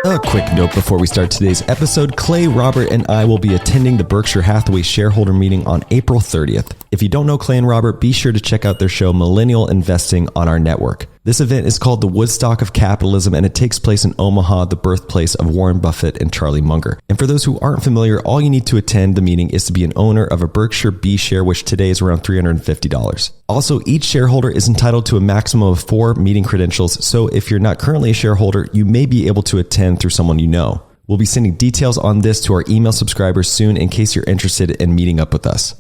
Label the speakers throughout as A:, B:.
A: A quick note before we start today's episode, Clay, Robert, and I will be attending the Berkshire Hathaway shareholder meeting on April 30th. If you don't know Clay and Robert, be sure to check out their show Millennial Investing on our network. This event is called the Woodstock of Capitalism, and it takes place in Omaha, the birthplace of Warren Buffett and Charlie Munger. And for those who aren't familiar, all you need to attend the meeting is to be an owner of a Berkshire B share, which today is around $350. Also, each shareholder is entitled to a maximum of 4 meeting credentials, so if you're not currently a shareholder, you may be able to attend through someone you know. We'll be sending details on this to our email subscribers soon in case you're interested in meeting up with us.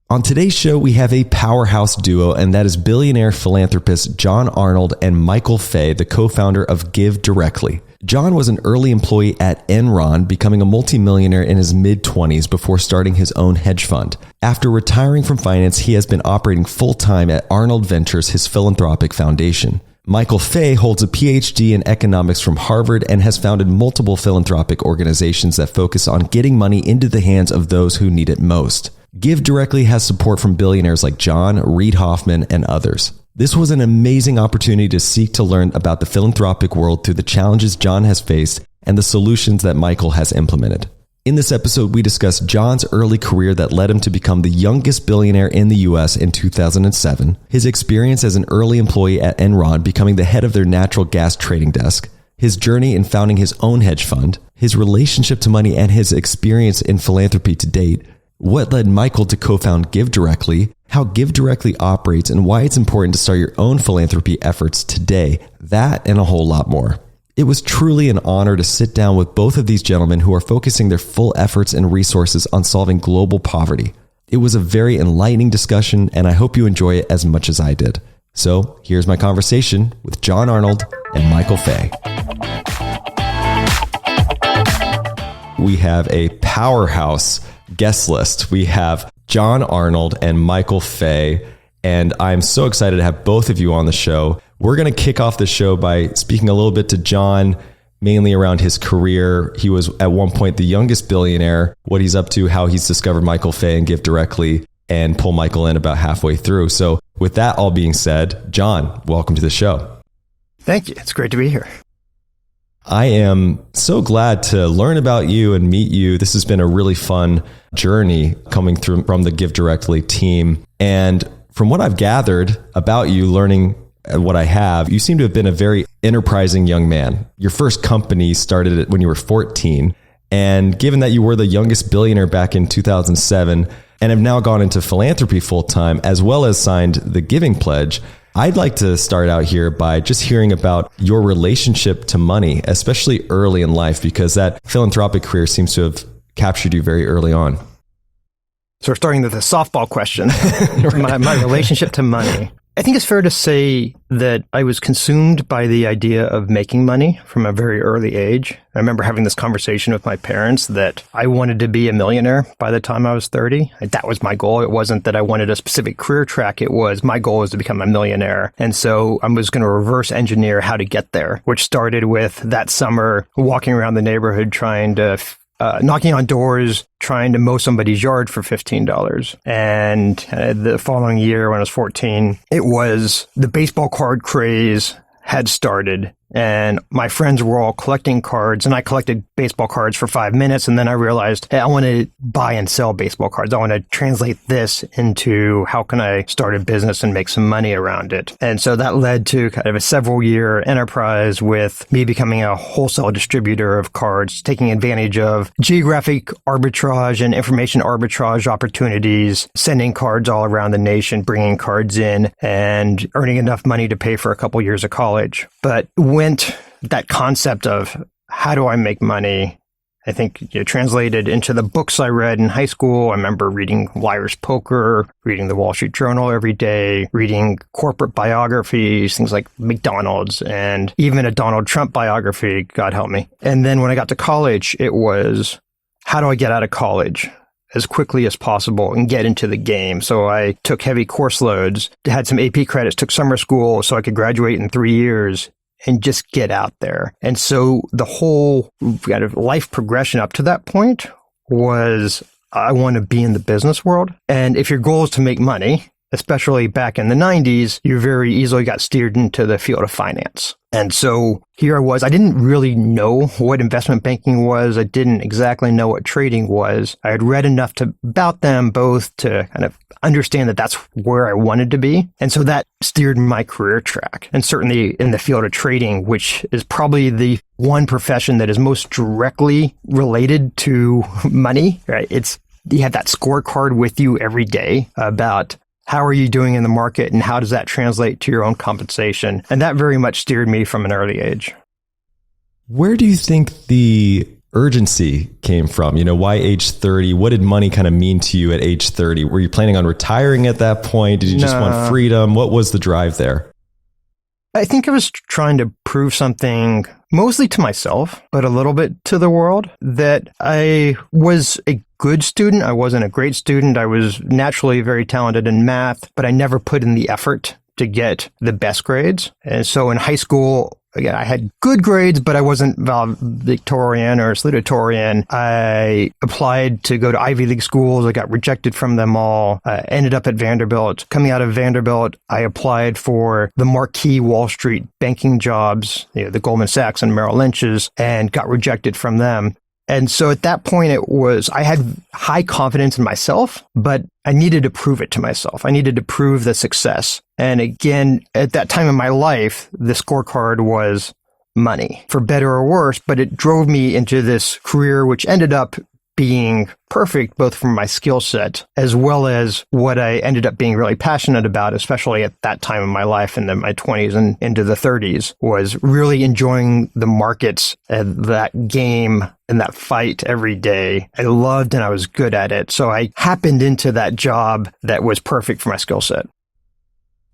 A: On today's show, we have a powerhouse duo, and that is billionaire philanthropist John Arnold and Michael Faye, the co-founder of GiveDirectly. John was an early employee at Enron, becoming a multimillionaire in his mid-20s before starting his own hedge fund. After retiring from finance, he has been operating full-time at Arnold Ventures, his philanthropic foundation. Michael Faye holds a PhD in economics from Harvard and has founded multiple philanthropic organizations that focus on getting money into the hands of those who need it most. GiveDirectly has support from billionaires like John, Reid Hoffman, and others. This was an amazing opportunity to seek to learn about the philanthropic world through the challenges John has faced and the solutions that Michael has implemented. In this episode, we discuss John's early career that led him to become the youngest billionaire in the US in 2007, his experience as an early employee at Enron, becoming the head of their natural gas trading desk, his journey in founding his own hedge fund, his relationship to money, and his experience in philanthropy to date, what led Michael to co-found GiveDirectly, how GiveDirectly operates, and why it's important to start your own philanthropy efforts today, that and a whole lot more. It was truly an honor to sit down with both of these gentlemen who are focusing their full efforts and resources on solving global poverty. It was a very enlightening discussion, and I hope you enjoy it as much as I did. So here's my conversation with John Arnold and Michael Faye. We have a powerhouse guest list. We have John Arnold and Michael Faye, and I'm so excited to have both of you on the show. We're going to kick off the show by speaking a little bit to John, mainly around his career. He was at one point the youngest billionaire, what he's up to, how he's discovered Michael Faye and GiveDirectly, and pull Michael in about halfway through. So with that all being said, John, welcome to the show.
B: Thank you. It's great to be here.
A: I am so glad to learn about you and meet you. This has been a really fun journey coming through from the GiveDirectly team. And from what I've gathered about you, learning what I have, you seem to have been a very enterprising young man. Your first company started when you were 14. And given that you were the youngest billionaire back in 2007 and have now gone into philanthropy full time, as well as signed the Giving Pledge, I'd like to start out here by just hearing about your relationship to money, especially early in life, because that philanthropic career seems to have captured you very early on.
B: So we're starting with a softball question, my relationship to money. I think it's fair to say that I was consumed by the idea of making money from a very early age. I remember having this conversation with my parents that I wanted to be a millionaire by the time I was 30. That was my goal. It wasn't that I wanted a specific career track. It was my goal was to become a millionaire. And so I was going to reverse engineer how to get there, which started with that summer walking around the neighborhood trying to knocking on doors, trying to mow somebody's yard for $15. And the following year, when I was 14, it was the baseball card craze had started. And my friends were all collecting cards, and I collected baseball cards for 5 minutes. And then I realized, hey, I want to buy and sell baseball cards. I want to translate this into how can I start a business and make some money around it. And so that led to kind of a several-year enterprise with me becoming a wholesale distributor of cards, taking advantage of geographic arbitrage and information arbitrage opportunities, sending cards all around the nation, bringing cards in, and earning enough money to pay for a couple years of college. But went that concept of how do I make money, I think translated into the books I read in high school. I remember reading Liar's Poker, reading the Wall Street Journal every day, reading corporate biographies, things like McDonald's, and even a Donald Trump biography, God help me. And then when I got to college, it was, how do I get out of college as quickly as possible and get into the game? So I took heavy course loads, had some AP credits, took summer school so I could graduate in 3 years and just get out there. And so the whole kind of life progression up to that point was, I want to be in the business world. And if your goal is to make money, especially back in the 90s, you very easily got steered into the field of finance. And so here I was. I didn't really know what investment banking was. I didn't exactly know what trading was. I had read enough about them both to kind of understand that that's where I wanted to be. And so that steered my career track. And certainly in the field of trading, which is probably the one profession that is most directly related to money, right? You have that scorecard with you every day about how are you doing in the market and how does that translate to your own compensation? And that very much steered me from an early age.
A: Where do you think the urgency came from? Why age 30? What did money kind of mean to you at age 30? Were you planning on retiring at that point? Did you just want freedom? What was the drive there?
B: I think I was trying to prove something mostly to myself, but a little bit to the world, that I was a good student. I wasn't a great student. I was naturally very talented in math, but I never put in the effort to get the best grades. And so in high school, again, I had good grades, but I wasn't valedictorian or salutatorian. I applied to go to Ivy League schools. I got rejected from them all. Ended up at Vanderbilt. Coming out of Vanderbilt, I applied for the marquee Wall Street banking jobs, the Goldman Sachs and Merrill Lynch's, and got rejected from them. And so at that point, I had high confidence in myself, but I needed to prove it to myself. I needed to prove the success. And again, at that time in my life, the scorecard was money, for better or worse, but it drove me into this career, which ended up being perfect, both from my skill set as well as what I ended up being really passionate about, especially at that time in my life in my 20s and into the 30s, was really enjoying the markets and that game and that fight every day. I loved and I was good at it. So I happened into that job that was perfect for my skill set.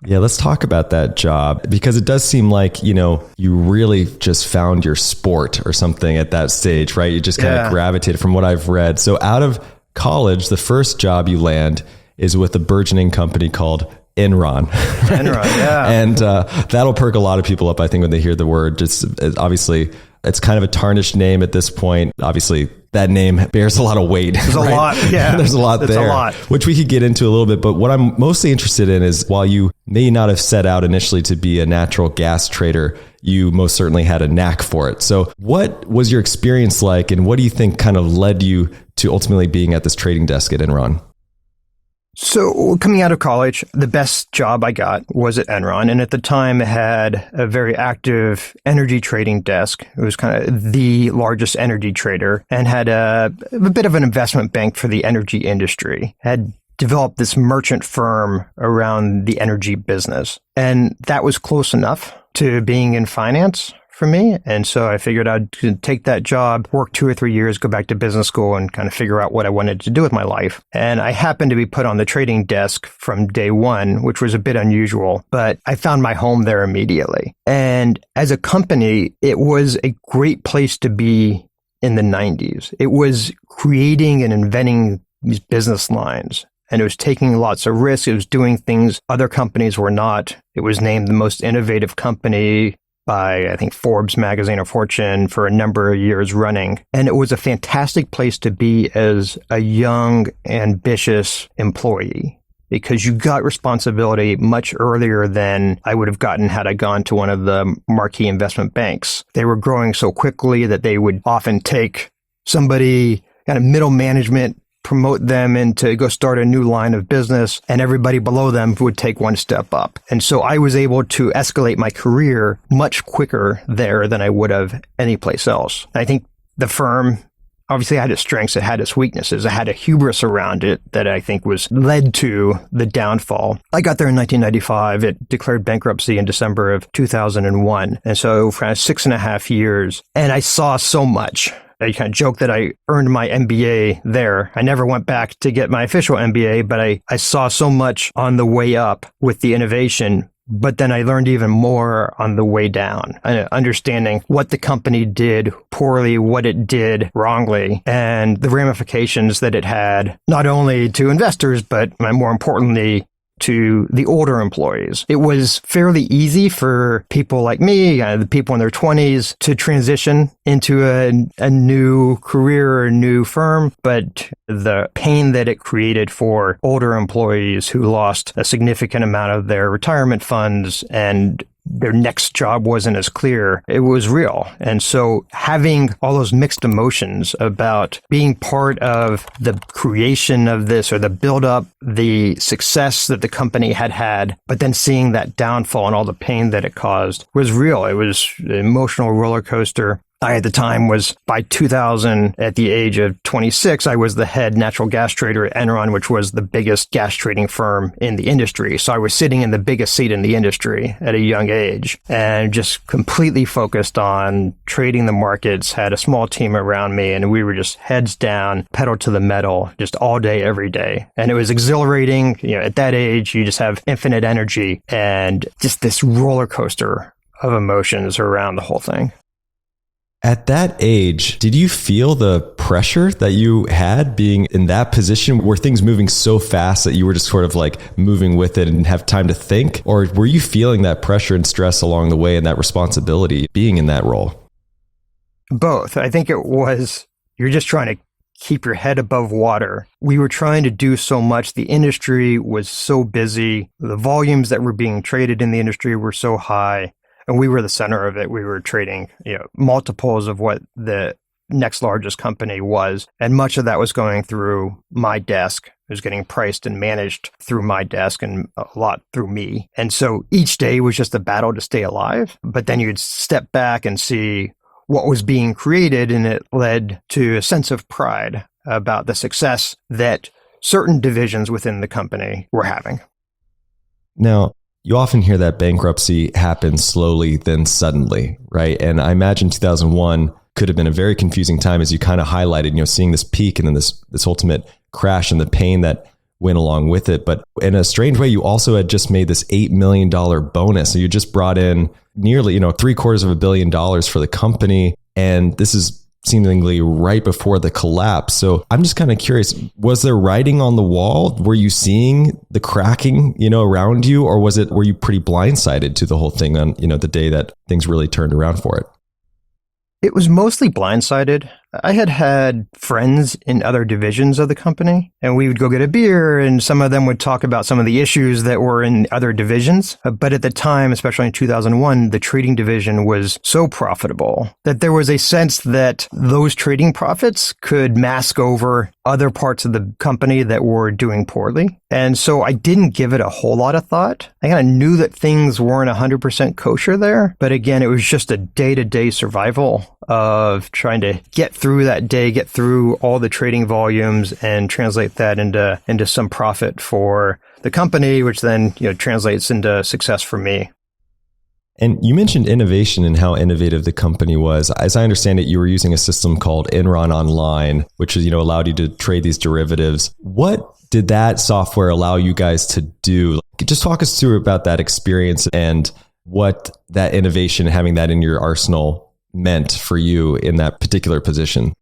A: Yeah, let's talk about that job, because it does seem like, you really just found your sport or something at that stage, right? You just kind of gravitated from what I've read. So out of college, the first job you land is with a burgeoning company called Enron.
B: Enron, yeah.
A: And that'll perk a lot of people up, I think, when they hear the word. Just obviously, it's kind of a tarnished name at this point. Obviously, that name bears a lot of weight.
B: There's
A: right?
B: a lot, yeah.
A: There's a lot there,
B: a lot.
A: Which we could get into a little bit. But what I'm mostly interested in is, while you may not have set out initially to be a natural gas trader, you most certainly had a knack for it. So what was your experience like, and what do you think kind of led you to ultimately being at this trading desk at Enron?
B: So coming out of college, the best job I got was at Enron. And at the time, it had a very active energy trading desk. It was kind of the largest energy trader and had a bit of an investment bank for the energy industry. Had developed this merchant firm around the energy business. And that was close enough to being in finance for me. And so I figured I'd take that job, work 2 or 3 years, go back to business school and kind of figure out what I wanted to do with my life. And I happened to be put on the trading desk from day one, which was a bit unusual, but I found my home there immediately. And as a company, it was a great place to be in the 90s. It was creating and inventing these business lines. And it was taking lots of risks. It was doing things other companies were not. It was named the most innovative company by, I think, Forbes magazine or Fortune for a number of years running. And it was a fantastic place to be as a young, ambitious employee, because you got responsibility much earlier than I would have gotten had I gone to one of the marquee investment banks. They were growing so quickly that they would often take somebody, kind of middle management, promote them and to go start a new line of business, and everybody below them would take one step up. And so I was able to escalate my career much quicker there than I would have anyplace else. I think the firm obviously had its strengths, it had its weaknesses, it had a hubris around it that I think led to the downfall. I got there in 1995. It declared bankruptcy in December of 2001. And so for 6.5 years, and I saw so much. I kind of joke that I earned my MBA there. I never went back to get my official MBA, but I saw so much on the way up with the innovation. But then I learned even more on the way down, understanding what the company did poorly, what it did wrongly, and the ramifications that it had, not only to investors, but more importantly, to the older employees. It was fairly easy for people like me, the people in their 20s, to transition into a new career or a new firm. But the pain that it created for older employees who lost a significant amount of their retirement funds and their next job wasn't as clear, it was real. And so having all those mixed emotions about being part of the creation of this or the build up, the success that the company had, but then seeing that downfall and all the pain that it caused was real. It was an emotional roller coaster. I, at the time, was by 2000, at the age of 26, I was the head natural gas trader at Enron, which was the biggest gas trading firm in the industry. So I was sitting in the biggest seat in the industry at a young age and just completely focused on trading the markets, had a small team around me, and we were just heads down, pedal to the metal, just all day, every day. And it was exhilarating. At that age, you just have infinite energy and just this roller coaster of emotions around the whole thing.
A: At that age, did you feel the pressure that you had being in that position? Were things moving so fast that you were just sort of like moving with it and didn't have time to think? Or were you feeling that pressure and stress along the way and that responsibility being in that role?
B: Both. I think it was, you're just trying to keep your head above water. We were trying to do so much. The industry was so busy. The volumes that were being traded in the industry were so high. And we were the center of it. We were trading, multiples of what the next largest company was. And much of that was going through my desk. It was getting priced and managed through my desk and a lot through me. And so each day was just a battle to stay alive. But then you'd step back and see what was being created. And it led to a sense of pride about the success that certain divisions within the company were having.
A: Now, you often hear that bankruptcy happens slowly, then suddenly, right? And I imagine 2001 could have been a very confusing time, as you kind of highlighted, seeing this peak and then this ultimate crash and the pain that went along with it. But in a strange way, you also had just made this $8 million bonus. So you just brought in nearly, $750 million for the company. And this is seemingly right before the collapse. So I'm just kind of curious, was there writing on the wall? Were you seeing the cracking, around you, or were you pretty blindsided to the whole thing on, the day that things really turned around for it?
B: It was mostly blindsided. I had friends in other divisions of the company, and we would go get a beer, and some of them would talk about some of the issues that were in other divisions. But at the time, especially in 2001, the trading division was so profitable that there was a sense that those trading profits could mask over other parts of the company that were doing poorly. And so I didn't give it a whole lot of thought. I kind of knew that things weren't 100% kosher there. But again, it was just a day-to-day survival of trying to get through that day, get through all the trading volumes and translate that into some profit for the company, which then translates into success for me.
A: And you mentioned innovation and how innovative the company was. As I understand it, you were using a system called Enron Online, which allowed you to trade these derivatives. What did that software allow you guys to do? Just talk us through about that experience and what that innovation, having that in your arsenal, meant for you in that particular position.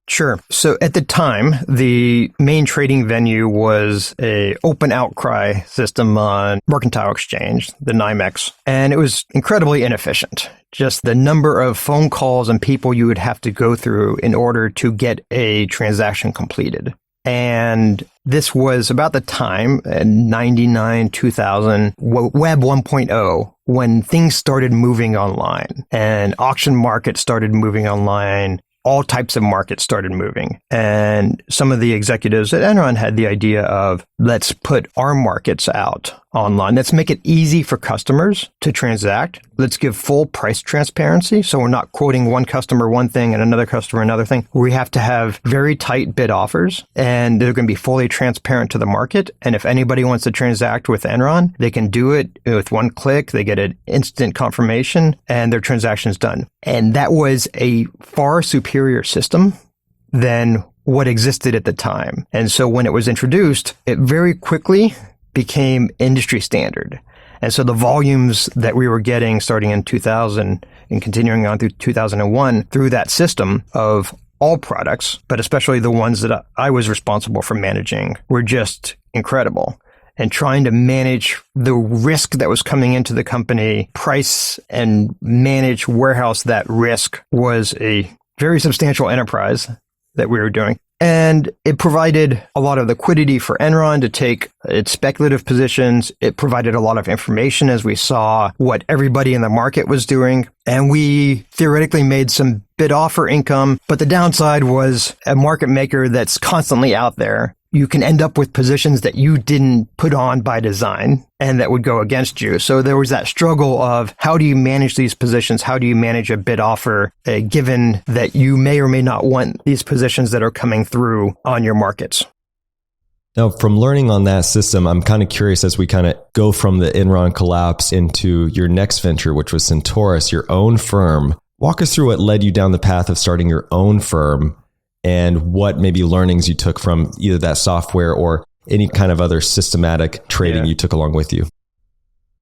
B: Sure. So at the time, the main trading venue was a open outcry system on Mercantile Exchange, the NYMEX, and it was incredibly inefficient. Just the number of phone calls and people you would have to go through in order to get a transaction completed. And this was about the time, 99, 2000, Web 1.0, when things started moving online and auction markets started moving online. All types of markets started moving. And some of the executives at Enron had the idea of, let's put our markets out online. Let's make it easy for customers to transact. Let's give full price transparency. So we're not quoting one customer one thing and another customer another thing. We have to have very tight bid offers, and they're going to be fully transparent to the market. And if anybody wants to transact with Enron, they can do it with one click. They get an instant confirmation and their transaction's done. And that was a far superior system than what existed at the time. And so when it was introduced, it very quickly became industry standard. And so the volumes that we were getting starting in 2000 and continuing on through 2001 through that system of all products, but especially the ones that I was responsible for managing, were just incredible. and trying to manage the risk that was coming into the company, price and manage warehouse that risk was a very substantial enterprise that we were doing. And it provided a lot of liquidity for Enron to take its speculative positions. It provided a lot of information as we saw what everybody in the market was doing. And we theoretically made some bid offer income. But the downside was a market maker that's constantly out there. You can end up with positions that you didn't put on by design and that would go against you. So there was that struggle of how do you manage these positions? How do you manage a bid offer given that you may or may not want these positions that are coming through on your markets?
A: Now, from learning on that system, I'm kind of curious as we kind of go from the Enron collapse into your next venture, which was Centaurus, your own firm. Walk us through what led you down the path of starting your own firm and what maybe learnings you took from either that software or any kind of other systematic trading you took along with you.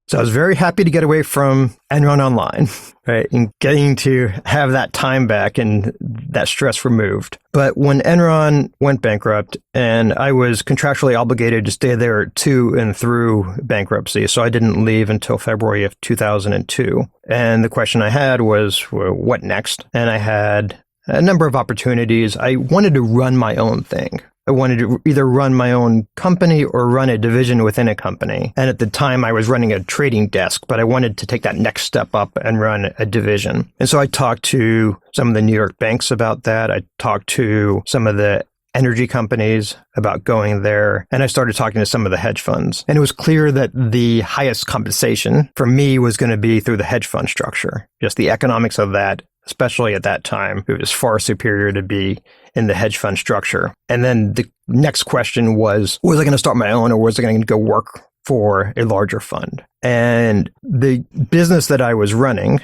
B: So I was very happy to get away from Enron Online, right, and getting to have that time back and that stress removed. But when Enron went bankrupt and I was contractually obligated to stay there to and through bankruptcy, so I didn't leave until February of 2002. And the question I had was, well, what next? And I had a number of opportunities. I wanted to run my own thing. I wanted to either run my own company or run a division within a company. And at the time, I was running a trading desk, but I wanted to take that next step up and run a division. And so I talked to some of the New York banks about that. I talked to some of the energy companies about going there. And I started talking to some of the hedge funds. And it was clear that the highest compensation for me was going to be through the hedge fund structure. Just the economics of that, especially at that time, it was far superior to be in the hedge fund structure. And then the next question was I going to start my own or was I going to go work for a larger fund? And the business that I was running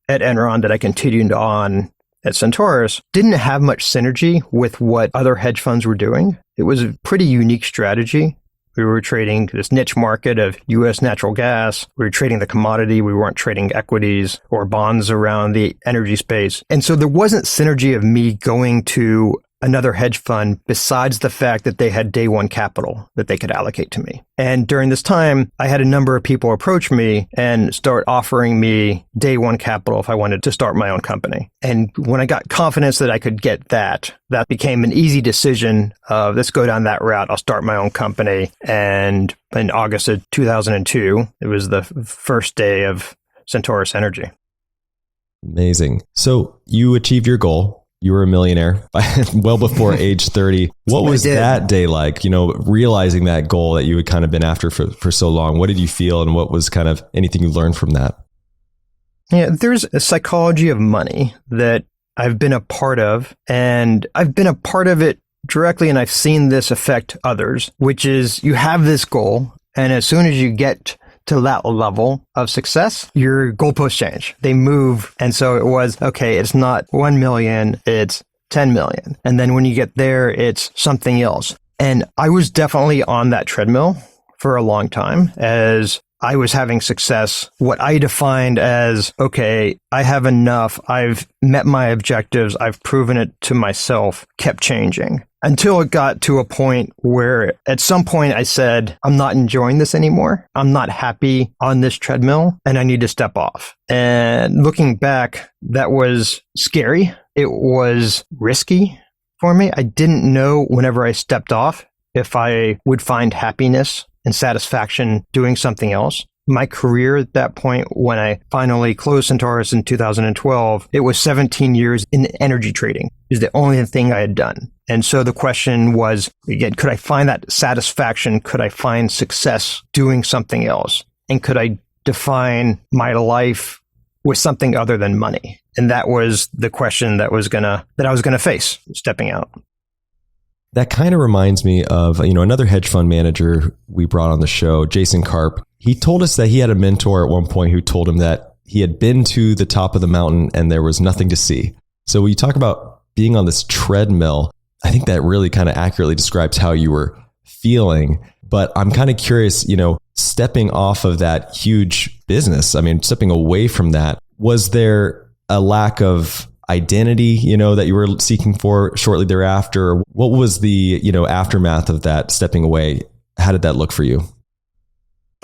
B: at Enron that I continued on at Centaurus didn't have much synergy with what other hedge funds were doing. It was a pretty unique strategy. We were trading this niche market of U.S. natural gas. We were trading the commodity. We weren't trading equities or bonds around the energy space. And so there wasn't synergy of me going to another hedge fund besides the fact that they had day one capital that they could allocate to me. And during this time, I had a number of people approach me and start offering me day one capital if I wanted to start my own company. And when I got confidence that I could get that became an easy decision of let's go down that route. I'll start my own company. And in August of 2002, it was the first day of Centaurus Energy.
A: Amazing. So you achieved your goal. You were a millionaire well before age 30. What was that day like, realizing that goal that you had kind of been after for so long? What did you feel and what was kind of anything you learned from that?
B: Yeah, there's a psychology of money that I've been a part of, and I've been a part of it directly, and I've seen this affect others, which is you have this goal, and as soon as you get to that level of success, your goalposts change. They move. And so it was, okay, it's not 1 million, it's 10 million. And then when you get there, it's something else. And I was definitely on that treadmill for a long time as I was having success. What I defined as, okay, I have enough. I've met my objectives. I've proven it to myself, kept changing. Until it got to a point where at some point I said, I'm not enjoying this anymore. I'm not happy on this treadmill and I need to step off. And looking back, that was scary. It was risky for me. I didn't know whenever I stepped off if I would find happiness and satisfaction doing something else. My career at that point, when I finally closed Centaurus in 2012, it was 17 years in energy trading. Is the only thing I had done. And so the question was, again, could I find that satisfaction? Could I find success doing something else? And could I define my life with something other than money? And that was the question that I was gonna face stepping out.
A: That kind of reminds me of, another hedge fund manager we brought on the show, Jason Karp. He told us that he had a mentor at one point who told him that he had been to the top of the mountain and there was nothing to see. So when you talk about being on this treadmill, I think that really kind of accurately describes how you were feeling. But I'm kind of curious, stepping off of that huge business, stepping away from that, was there a lack of identity, that you were seeking for shortly thereafter? What was the, aftermath of that stepping away? How did that look for you?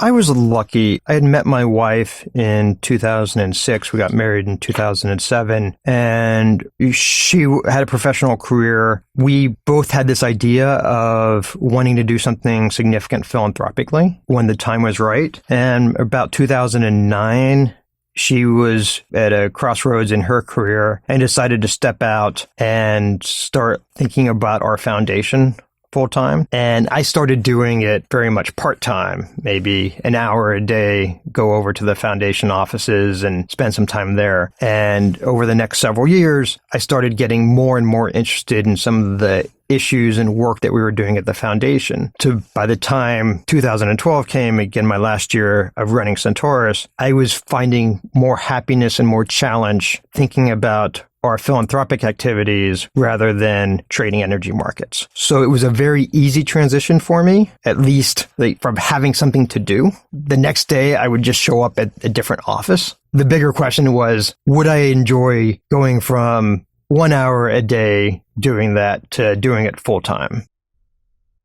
B: I was lucky. I had met my wife in 2006. We got married in 2007, and she had a professional career. We both had this idea of wanting to do something significant philanthropically when the time was right. And about 2009, she was at a crossroads in her career and decided to step out and start thinking about our foundation full-time. And I started doing it very much part-time, maybe an hour a day, go over to the foundation offices and spend some time there. And over the next several years, I started getting more and more interested in some of the issues and work that we were doing at the foundation. By the time 2012 came, again, my last year of running Centaurus, I was finding more happiness and more challenge thinking about our philanthropic activities rather than trading energy markets. So it was a very easy transition for me, at least from having something to do. The next day, I would just show up at a different office. The bigger question was, would I enjoy going from 1 hour a day doing that to doing it full time?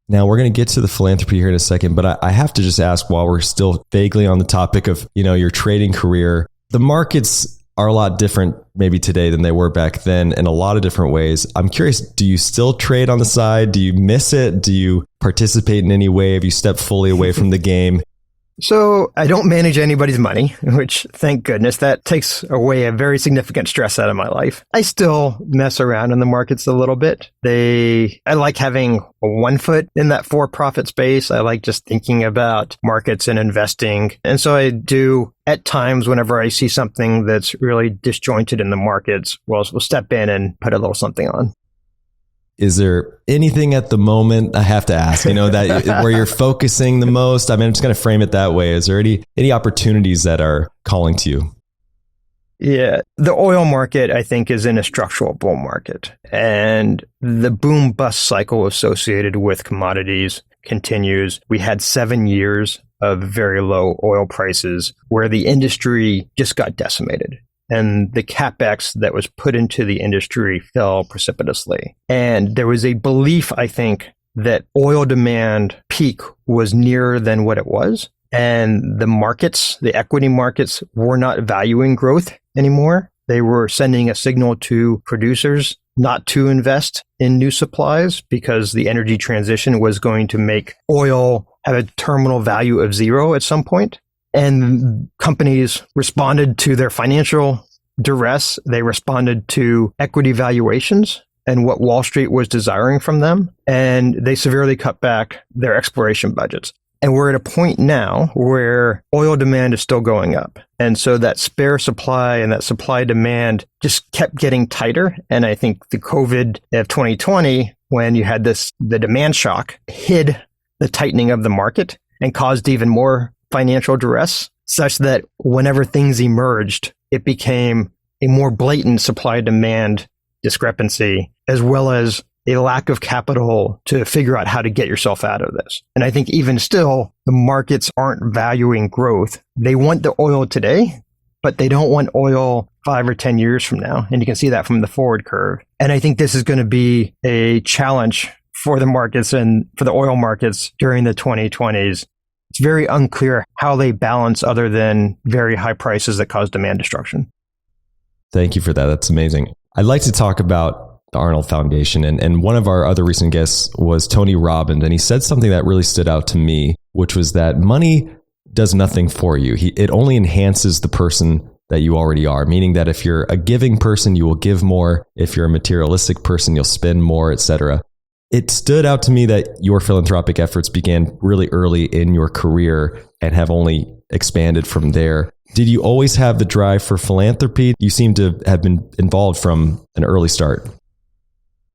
A: Now, we're going to get to the philanthropy here in a second, but I have to just ask, while we're still vaguely on the topic of, your trading career, the markets are a lot different maybe today than they were back then in a lot of different ways. I'm curious, do you still trade on the side? Do you miss it? Do you participate in any way? Have you stepped fully away from the game?
B: So I don't manage anybody's money, which, thank goodness, that takes away a very significant stress out of my life. I still mess around in the markets a little bit. I like having one foot in that for-profit space. I like just thinking about markets and investing. And so I do, at times, whenever I see something that's really disjointed in the markets, we'll step in and put a little something on.
A: Is there anything at the moment, I have to ask, that where you're focusing the most? I mean, I'm just going to frame it that way. Is there any opportunities that are calling to you?
B: Yeah, the oil market, I think, is in a structural bull market, and the boom bust cycle associated with commodities continues. We had 7 years of very low oil prices where the industry just got decimated. And the capex that was put into the industry fell precipitously. And there was a belief, I think, that oil demand peak was nearer than what it was. And the markets, the equity markets, were not valuing growth anymore. They were sending a signal to producers not to invest in new supplies because the energy transition was going to make oil have a terminal value of zero at some point. And companies responded to their financial duress. They responded to equity valuations and what Wall Street was desiring from them. And they severely cut back their exploration budgets. And we're at a point now where oil demand is still going up. And so that spare supply and that supply demand just kept getting tighter. And I think the COVID of 2020, when you had the demand shock, hid the tightening of the market and caused even more financial duress, such that whenever things emerged, it became a more blatant supply-demand discrepancy, as well as a lack of capital to figure out how to get yourself out of this. And I think even still, the markets aren't valuing growth. They want the oil today, but they don't want oil 5 or 10 years from now. And you can see that from the forward curve. And I think this is going to be a challenge for the markets and for the oil markets during the 2020s. It's very unclear how they balance other than very high prices that cause demand destruction.
A: Thank you for that. That's amazing. I'd like to talk about the Arnold Foundation. And one of our other recent guests was Tony Robbins. And he said something that really stood out to me, which was that money does nothing for you. It only enhances the person that you already are, meaning that if you're a giving person, you will give more. If you're a materialistic person, you'll spend more, etc. It stood out to me that your philanthropic efforts began really early in your career and have only expanded from there. Did you always have the drive for philanthropy? You seem to have been involved from an early start.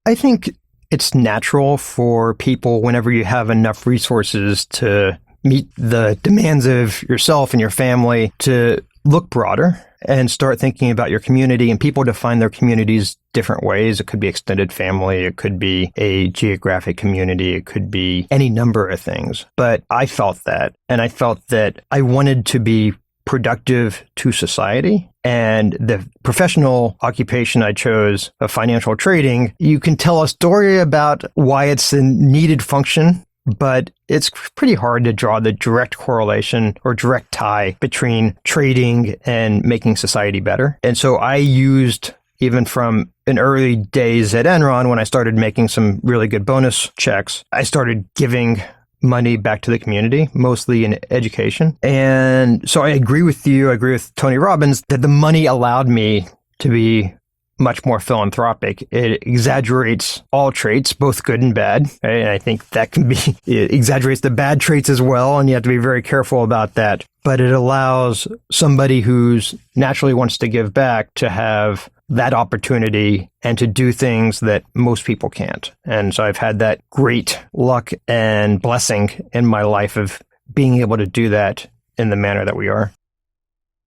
B: I think it's natural for people, whenever you have enough resources to meet the demands of yourself and your family, to look broader and start thinking about your community. And people define their communities different ways. It could be extended family. It could be a geographic community. It could be any number of things. But I felt that. And I felt that I wanted to be productive to society. And the professional occupation I chose of financial trading, you can tell a story about why it's a needed function, but it's pretty hard to draw the direct correlation or direct tie between trading and making society better. And so I used, even from in early days at Enron, when I started making some really good bonus checks, I started giving money back to the community, mostly in education. And so I agree with you, I agree with Tony Robbins, that the money allowed me to be much more philanthropic. It exaggerates all traits, both good and bad. Right? And I think that can be, it exaggerates the bad traits as well, and you have to be very careful about that. But it allows somebody who's naturally wants to give back to have that opportunity and to do things that most people can't. And so I've had that great luck and blessing in my life of being able to do that in the manner that we are.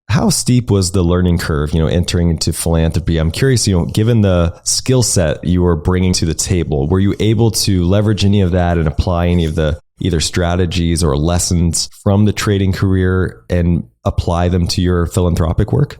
A: How steep was the learning curve, entering into philanthropy? I'm curious, given the skill set you were bringing to the table, were you able to leverage any of that and apply any of the either strategies or lessons from the trading career and apply them to your philanthropic work?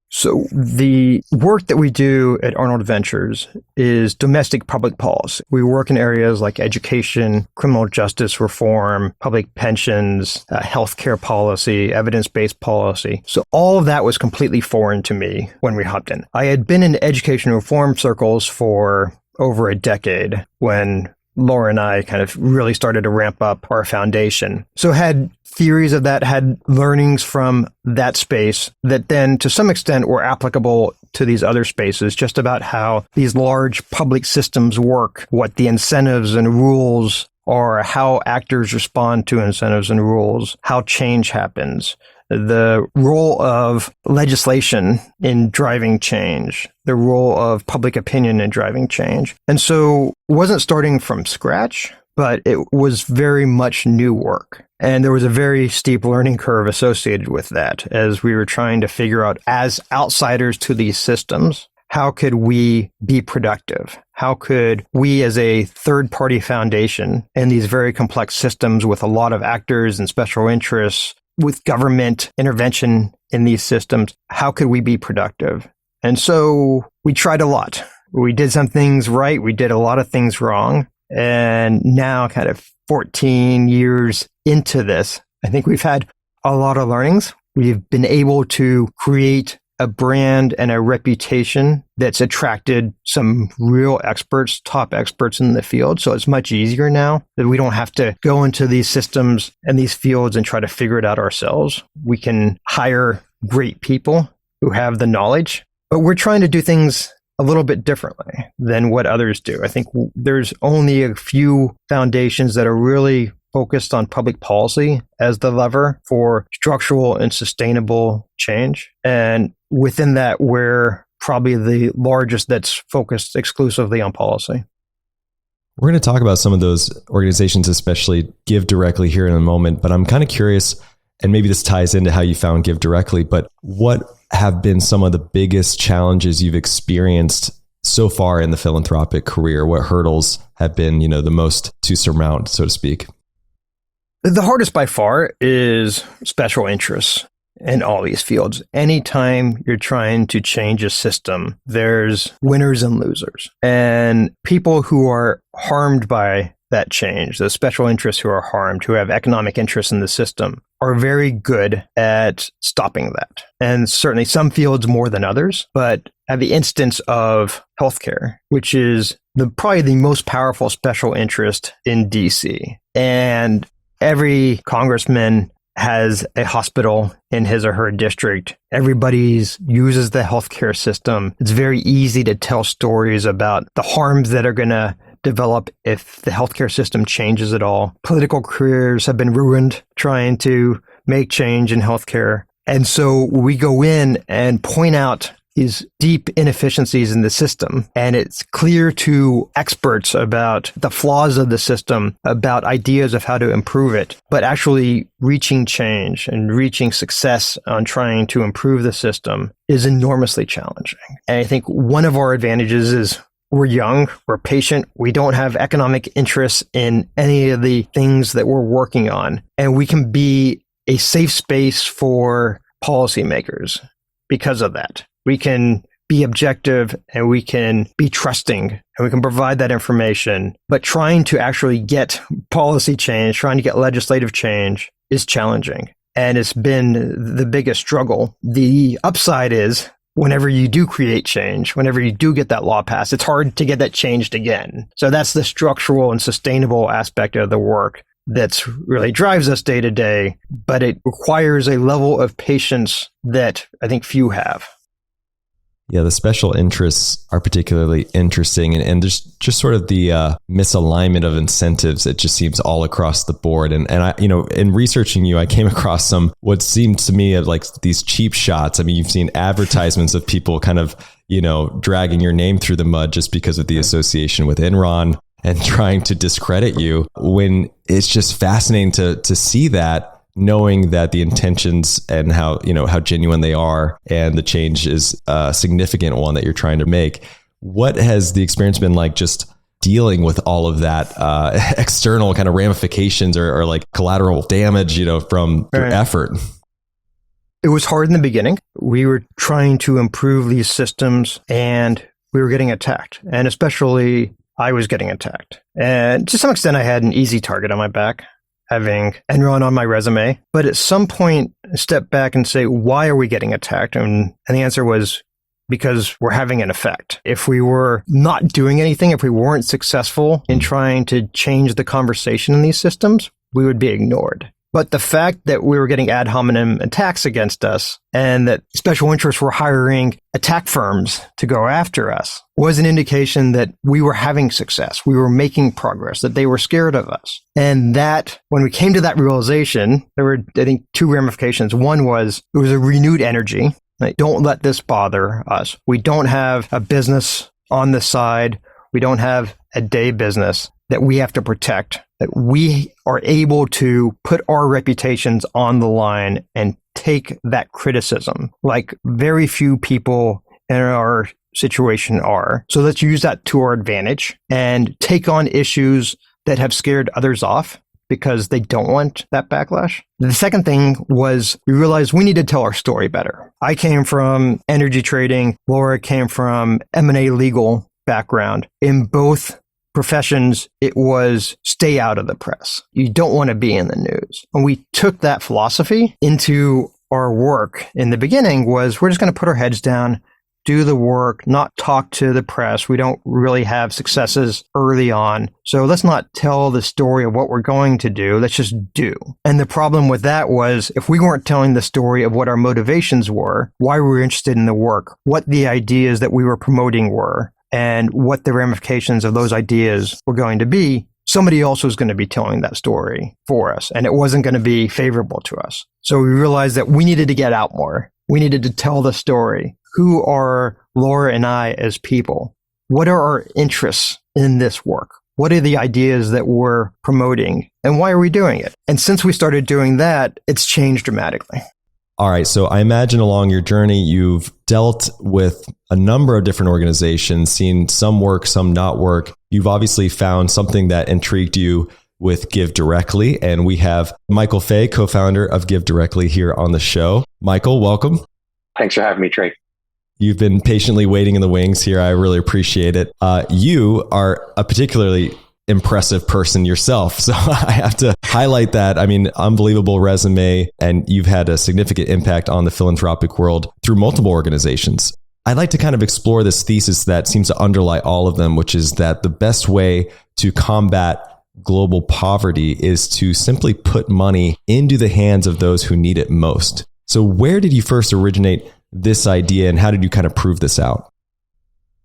B: So the work that we do at Arnold Ventures is domestic public policy. We work in areas like education, criminal justice reform, public pensions, healthcare policy, evidence-based policy. So all of that was completely foreign to me when we hopped in. I had been in education reform circles for over a decade when Laura and I kind of really started to ramp up our foundation. So had theories of that, had learnings from that space that then to some extent were applicable to these other spaces, just about how these large public systems work, what the incentives and rules are, how actors respond to incentives and rules, how change happens, the role of legislation in driving change, the role of public opinion in driving change. And so it wasn't starting from scratch, but it was very much new work. And there was a very steep learning curve associated with that as we were trying to figure out, as outsiders to these systems, how could we be productive? How could we as a third-party foundation in these very complex systems with a lot of actors and special interests, with government intervention in these systems, how could we be productive? And so we tried a lot. We did some things right. We did a lot of things wrong. And now, kind of 14 years into this, I think we've had a lot of learnings. We've been able to create a brand and a reputation that's attracted some real experts, top experts in the field. So it's much easier now that we don't have to go into these systems and these fields and try to figure it out ourselves. We can hire great people who have the knowledge, but we're trying to do things a little bit differently than what others do. I think there's only a few foundations that are really focused on public policy as the lever for structural and sustainable change. And within that, we're probably the largest that's focused exclusively on policy.
A: We're going to talk about some of those organizations, especially GiveDirectly here in a moment, but I'm kind of curious, and maybe this ties into how you found GiveDirectly, but what have been some of the biggest challenges you've experienced so far in the philanthropic career? What hurdles have been, the most to surmount, so to speak?
B: The hardest by far is special interests in all these fields. Anytime you're trying to change a system, there's winners and losers. And people who are harmed by that change, the special interests who are harmed, who have economic interests in the system, are very good at stopping that. And certainly some fields more than others, but at the instance of healthcare, which is probably the most powerful special interest in DC. And every congressman has a hospital in his or her district. Everybody uses the healthcare system. It's very easy to tell stories about the harms that are going to develop if the healthcare system changes at all. Political careers have been ruined trying to make change in healthcare. And so we go in and point out these deep inefficiencies in the system. And it's clear to experts about the flaws of the system, about ideas of how to improve it, but actually reaching change and reaching success on trying to improve the system is enormously challenging. And I think one of our advantages is we're young, we're patient, we don't have economic interests in any of the things that we're working on. And we can be a safe space for policymakers because of that. We can be objective and we can be trusting and we can provide that information. But trying to actually get policy change, trying to get legislative change is challenging. And it's been the biggest struggle. The upside is whenever you do create change, whenever you do get that law passed, it's hard to get that changed again. So that's the structural and sustainable aspect of the work that's really drives us day to day, but it requires a level of patience that I think few have.
A: Yeah, the special interests are particularly interesting, and there's just sort of the misalignment of incentives. It just seems all across the board. And I, in researching you, I came across some what seemed to me like these cheap shots. I mean, you've seen advertisements of people kind of dragging your name through the mud just because of the association with Enron and trying to discredit you. When it's just fascinating to see that, knowing that the intentions and how genuine they are and the change is a significant one that you're trying to make. What has the experience been like just dealing with all of that external kind of ramifications or like collateral damage, from your effort?
B: It was hard in the beginning. We were trying to improve these systems and we were getting attacked. And especially I was getting attacked. And to some extent, I had an easy target on my back, having Enron on my resume. But at some point, step back and say, why are we getting attacked? And the answer was because we're having an effect. If we were not doing anything, if we weren't successful in trying to change the conversation in these systems, we would be ignored. But the fact that we were getting ad hominem attacks against us and that special interests were hiring attack firms to go after us was an indication that we were having success. We were making progress, that they were scared of us. And that when we came to that realization, there were, I think, two ramifications. One was it was a renewed energy. Like, don't let this bother us. We don't have a business on the side. We don't have a day business that we have to protect, that we are able to put our reputations on the line and take that criticism like very few people in our situation are. So let's use that to our advantage and take on issues that have scared others off because they don't want that backlash. The second thing was we realized we need to tell our story better. I came from energy trading. Laura came from M&A legal background. In both professions, it was stay out of the press. You don't want to be in the news. And we took that philosophy into our work in the beginning was we're just going to put our heads down, do the work, not talk to the press. We don't really have successes early on. So let's not tell the story of what we're going to do. Let's just do. And the problem with that was if we weren't telling the story of what our motivations were, why we were interested in the work, what the ideas that we were promoting were, and what the ramifications of those ideas were going to be, somebody else was going to be telling that story for us, and it wasn't going to be favorable to us. So we realized that we needed to get out more. We needed to tell the story. Who are Laura and I as people? What are our interests in this work? What are the ideas that we're promoting? And why are we doing it? And since we started doing that, it's changed dramatically.
A: All right. So I imagine along your journey, you've dealt with a number of different organizations, seen some work, some not work. You've obviously found something that intrigued you with GiveDirectly. And we have Michael Faye, co-founder of GiveDirectly, here on the show. Michael, welcome.
C: Thanks for having me, Trey.
A: You've been patiently waiting in the wings here. I really appreciate it. You are a particularly impressive person yourself. So I have to highlight that. I mean, unbelievable resume, and you've had a significant impact on the philanthropic world through multiple organizations. I'd like to kind of explore this thesis that seems to underlie all of them, which is that the best way to combat global poverty is to simply put money into the hands of those who need it most. So where did you first originate this idea, and how did you kind of prove this out?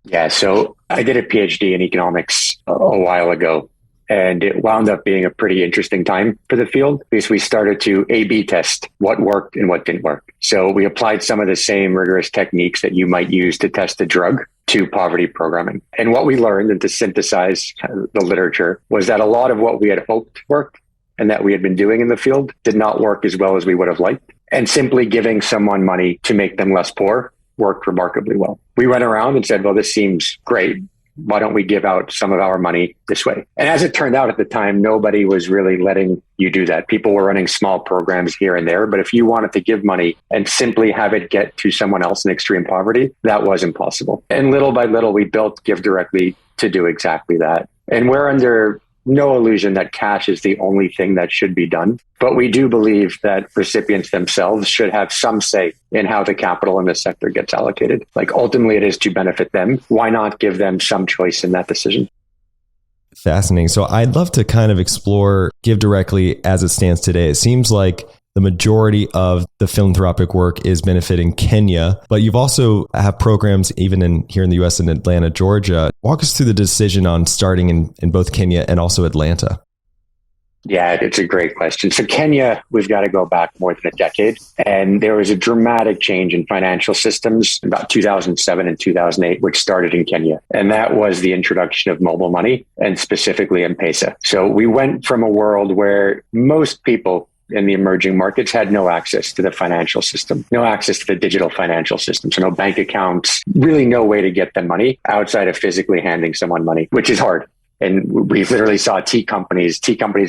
C: Yeah, so I did a PhD in economics a while ago, and it wound up being a pretty interesting time for the field because we started to A/B test what worked and what didn't work. So we applied some of the same rigorous techniques that you might use to test a drug to poverty programming. And what we learned, and to synthesize the literature, was that a lot of what we had hoped worked and that we had been doing in the field did not work as well as we would have liked. And simply giving someone money to make them less poor worked remarkably well. We went around and said, well, this seems great. why don't we give out some of our money this way? And as it turned out at the time, nobody was really letting you do that. People were running small programs here and there, but if you wanted to give money and simply have it get to someone else in extreme poverty, that was impossible. And little by little, we built GiveDirectly to do exactly that. And we're under no illusion that cash is the only thing that should be done. But we do believe that recipients themselves should have some say in how the capital in the sector gets allocated. Like ultimately it is to benefit them. Why not give them some choice in that decision?
A: Fascinating. So I'd love to kind of explore GiveDirectly as it stands today. It seems like the majority of the philanthropic work is benefiting Kenya, but you've also have programs even here in the US in Atlanta, Georgia. Walk us through the decision on starting in both Kenya and also Atlanta.
C: Yeah, it's a great question. So Kenya, we've got to go back more than a decade. And there was a dramatic change in financial systems in about 2007 and 2008, which started in Kenya. And that was the introduction of mobile money and specifically M-Pesa. So we went from a world where most people in the emerging markets had no access to the financial system, no access to the digital financial system. So no bank accounts, really no way to get them money outside of physically handing someone money, which is hard. And we literally saw tea companies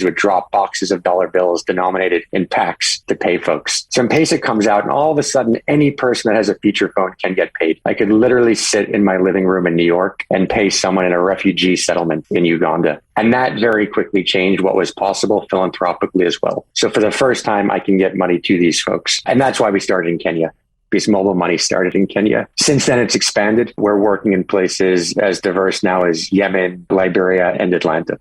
C: would drop boxes of dollar bills denominated in packs to pay folks. So M-Pesa comes out and all of a sudden, any person that has a feature phone can get paid. I could literally sit in my living room in New York and pay someone in a refugee settlement in Uganda. And that very quickly changed what was possible philanthropically as well. So for the first time, I can get money to these folks. And that's why we started in Kenya. Because mobile money started in Kenya. Since then, it's expanded. We're working in places as diverse now as Yemen, Liberia, and Atlanta.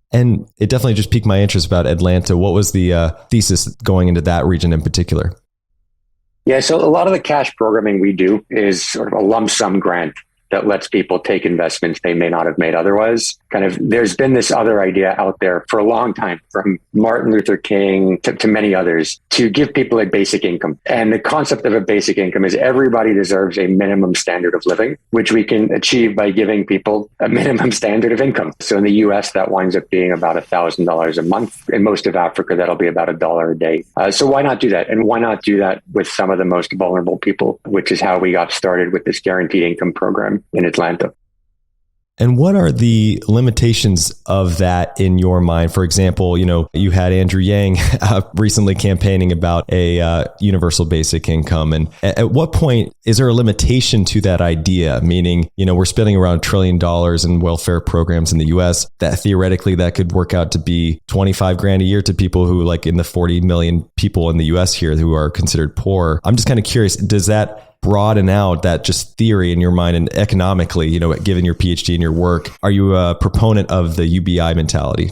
A: And it definitely just piqued my interest about Atlanta. What was the thesis going into that region in particular?
C: Yeah, so a lot of the cash programming we do is sort of a lump sum grant that lets people take investments they may not have made otherwise. There's been this other idea out there for a long time, from Martin Luther King to many others, to give people a basic income. And the concept of a basic income is everybody deserves a minimum standard of living, which we can achieve by giving people a minimum standard of income. So in the US, that winds up being about $1,000 a month. In most of Africa, that'll be about $1 a day. So why not do that? And why not do that with some of the most vulnerable people, which is how we got started with this guaranteed income program in Atlanta.
A: And what are the limitations of that in your mind? For example, you had Andrew Yang recently campaigning about a universal basic income. And at what point is there a limitation to that idea? Meaning, we're spending around $1 trillion in welfare programs in the US that theoretically that could work out to be 25 grand a year to people who like in the 40 million people in the US here who are considered poor. I'm just kind of curious, does that broaden out that just theory in your mind? And economically, given your PhD and your work, are you a proponent of the UBI mentality?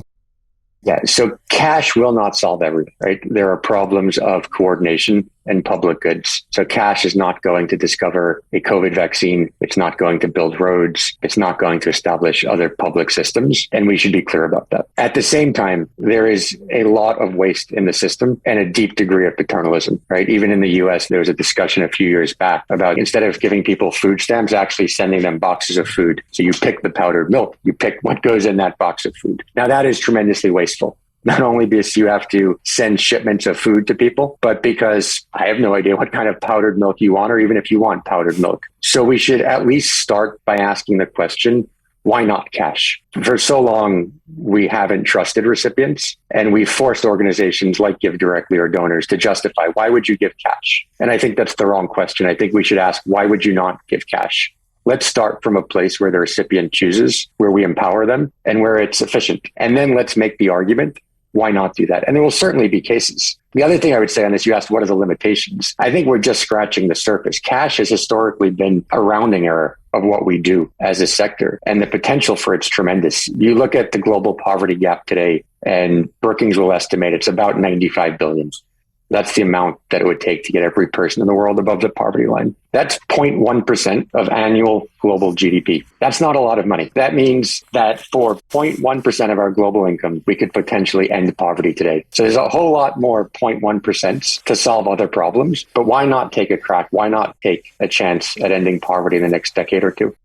C: Yeah, so cash will not solve everything, right? There are problems of coordination and public goods. So cash is not going to discover a COVID vaccine. It's not going to build roads. It's not going to establish other public systems. And we should be clear about that. At the same time, there is a lot of waste in the system and a deep degree of paternalism, right? Even in the US, there was a discussion a few years back about instead of giving people food stamps, actually sending them boxes of food. So you pick the powdered milk, you pick what goes in that box of food. Now that is tremendously wasteful. Not only because you have to send shipments of food to people, but because I have no idea what kind of powdered milk you want, or even if you want powdered milk. So we should at least start by asking the question, why not cash? For so long, we haven't trusted recipients, and we've forced organizations like GiveDirectly or donors to justify, why would you give cash? And I think that's the wrong question. I think we should ask, why would you not give cash? Let's start from a place where the recipient chooses, where we empower them, and where it's efficient. And then let's make the argument, why not do that? And there will certainly be cases. The other thing I would say on this, you asked, what are the limitations? I think we're just scratching the surface. Cash has historically been a rounding error of what we do as a sector, and the potential for it's tremendous. You look at the global poverty gap today, and Brookings will estimate it's about 95 billion. That's the amount that it would take to get every person in the world above the poverty line. That's 0.1% of annual global GDP. That's not a lot of money. That means that for 0.1% of our global income, we could potentially end poverty today. So there's a whole lot more 0.1% to solve other problems. But why not take a crack? Why not take a chance at ending poverty in the next decade or two?